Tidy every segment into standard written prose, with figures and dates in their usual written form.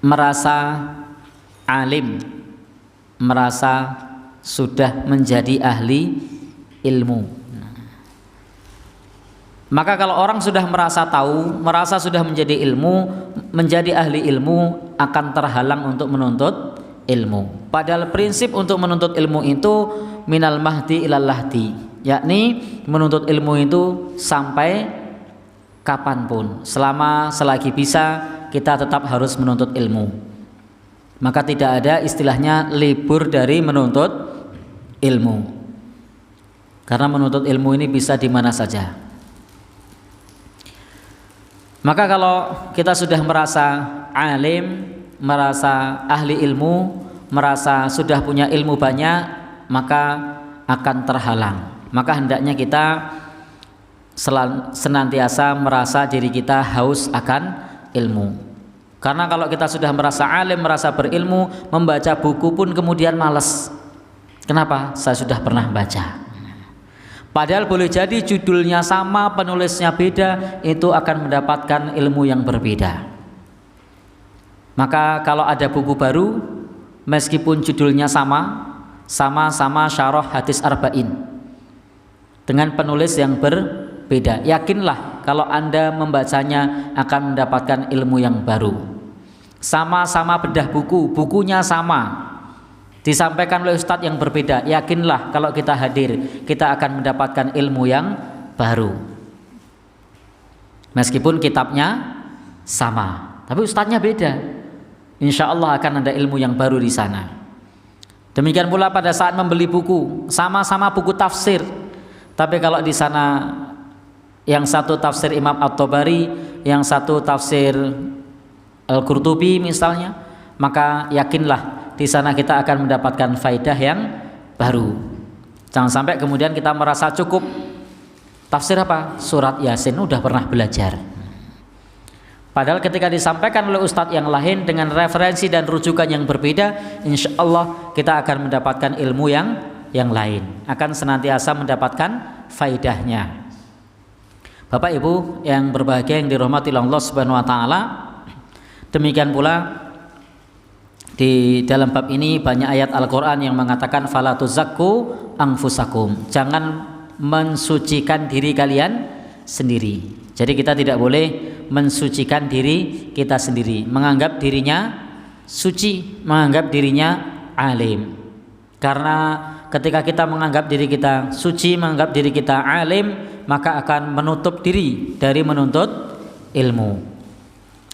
merasa alim, merasa sudah menjadi ahli ilmu. Maka kalau orang sudah merasa tahu, merasa sudah menjadi ilmu, menjadi ahli ilmu, akan terhalang untuk menuntut ilmu. Padahal prinsip untuk menuntut ilmu itu minal mahdi ilal lahdi, yakni menuntut ilmu itu sampai kapanpun, selagi bisa kita tetap harus menuntut ilmu. Maka tidak ada istilahnya libur dari menuntut ilmu, karena menuntut ilmu ini bisa di mana saja. Maka kalau kita sudah merasa alim, merasa ahli ilmu, merasa sudah punya ilmu banyak, maka akan terhalang. Maka hendaknya kita senantiasa merasa diri kita haus akan ilmu. Karena kalau kita sudah merasa alim, merasa berilmu, membaca buku pun kemudian malas. Kenapa? Saya sudah pernah baca. Padahal boleh jadi judulnya sama, penulisnya beda, itu akan mendapatkan ilmu yang berbeda. Maka kalau ada buku baru, meskipun judulnya sama-sama syarah hadis arba'in dengan penulis yang berbeda, yakinlah kalau Anda membacanya akan mendapatkan ilmu yang baru. Sama-sama bedah buku, bukunya sama, disampaikan oleh ustadz yang berbeda, yakinlah kalau kita hadir kita akan mendapatkan ilmu yang baru. Meskipun kitabnya sama, tapi ustadznya beda, insya Allah akan ada ilmu yang baru di sana. Demikian pula pada saat membeli buku, sama-sama buku tafsir, tapi kalau di sana yang satu tafsir Imam At-Tabari, yang satu tafsir Al-Qurtubi misalnya, maka yakinlah di sana kita akan mendapatkan faidah yang baru. Jangan sampai kemudian kita merasa cukup tafsir apa? Surat Yasin udah pernah belajar. Padahal ketika disampaikan oleh ustadz yang lain dengan referensi dan rujukan yang berbeda, insya Allah kita akan mendapatkan ilmu yang lain, akan senantiasa mendapatkan faidahnya. Bapak Ibu yang berbahagia yang dirahmati Allah Subhanahu wa taala, demikian pula di dalam bab ini banyak ayat Al-Quran yang mengatakan fala tuzakku anfusakum, jangan mensucikan diri kalian sendiri. Jadi kita tidak boleh mensucikan diri kita sendiri, menganggap dirinya suci, menganggap dirinya alim. Karena ketika kita menganggap diri kita suci, menganggap diri kita alim, maka akan menutup diri dari menuntut ilmu,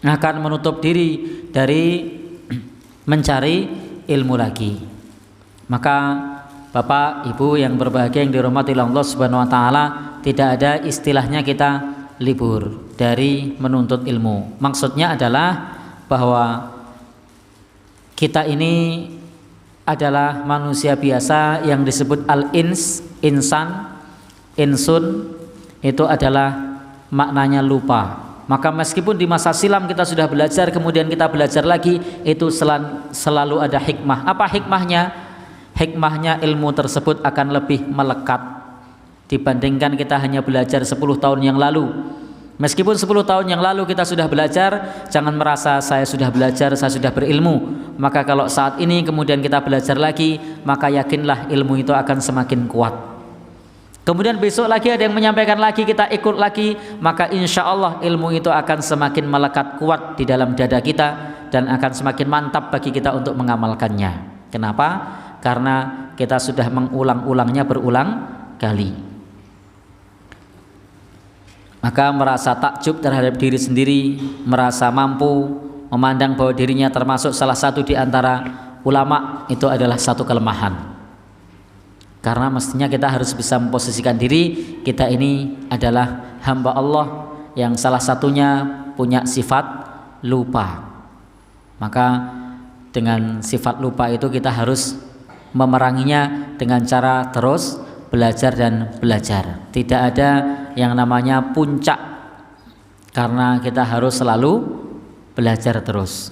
akan menutup diri dari mencari ilmu lagi. Maka Bapak Ibu yang berbahagia yang dirahmati Allah Subhanahu wa taala, tidak ada istilahnya kita libur dari menuntut ilmu. Maksudnya adalah bahwa kita ini adalah manusia biasa yang disebut al-ins, insan, insun, itu adalah maknanya lupa. Maka meskipun di masa silam kita sudah belajar, kemudian kita belajar lagi, itu selalu ada hikmah. Apa hikmahnya? Hikmahnya ilmu tersebut akan lebih melekat dibandingkan kita hanya belajar 10 tahun yang lalu. Meskipun 10 tahun yang lalu kita sudah belajar, jangan merasa saya sudah belajar, saya sudah berilmu. Maka kalau saat ini kemudian kita belajar lagi, maka yakinlah ilmu itu akan semakin kuat. Kemudian besok lagi ada yang menyampaikan lagi, kita ikut lagi, maka insya Allah ilmu itu akan semakin melekat kuat di dalam dada kita dan akan semakin mantap bagi kita untuk mengamalkannya. Kenapa? Karena kita sudah mengulang-ulangnya berulang kali. Maka merasa takjub terhadap diri sendiri, merasa mampu, memandang bahwa dirinya termasuk salah satu di antara ulama, itu adalah satu kelemahan. Karena mestinya kita harus bisa memposisikan diri kita ini adalah hamba Allah yang salah satunya punya sifat lupa. Maka dengan sifat lupa itu kita harus memeranginya dengan cara terus belajar dan belajar. Tidak ada yang namanya puncak, karena kita harus selalu belajar terus.